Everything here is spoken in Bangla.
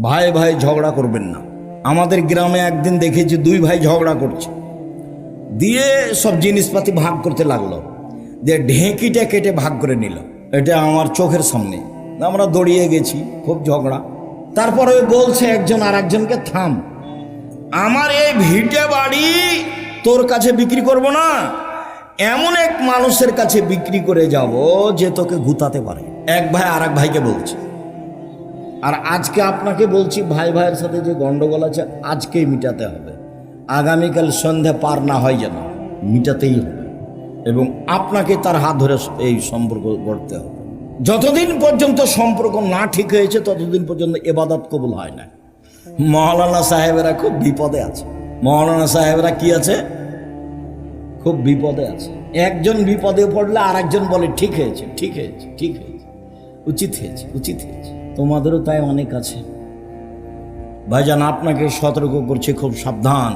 ভাই ভাই ঝগড়া করবেন না। আমাদের গ্রামে একদিন দেখেছি দুই ভাই ঝগড়া করছে, দিয়ে সব জিনিসপাতি ভাগ করতে লাগলো, দিয়ে ঢেঁকিটা কেটে ভাগ করে নিল। এটা আমার চোখের সামনে, আমরা দৌড়িয়ে গেছি, খুব ঝগড়া। তারপরে বলছে একজন আর একজনকে, থাম, আমার এই ভিটে বাড়ি তোর কাছে বিক্রি করব না, এমন এক মানুষের কাছে বিক্রি করে যাব যে তোকে গুতাতে পারে। এক ভাই আর এক ভাইকে বলছে। আর আজকে আপনাকে বলছি, ভাই ভাইয়ের সাথে যে গন্ডগোল আছে আজকেই মিটাতে হবে, আগামীকাল সন্ধ্যা পার না হয় যেন, মিটাতেই হবে। এবং আপনাকে তার হাত ধরে এই সম্পর্ক গড়তে হবে। যতদিন পর্যন্ত সম্পর্ক না ঠিক হয়েছে ততদিন পর্যন্ত ইবাদত কবুল হয় না। মৌলানা সাহেবেরা খুব বিপদে আছে। মৌলানা সাহেবরা কি আছে? খুব বিপদে আছে। একজন বিপদে পড়লে আর একজন বলে ঠিক হয়েছে, ঠিক হয়েছে, ঠিক হয়েছে, উচিত হয়েছে, উচিত হয়েছে। তোমাদেরও তাই অনেক আছে। ভাইজান, আপনাকে সতর্ক করছে, খুব সাবধান।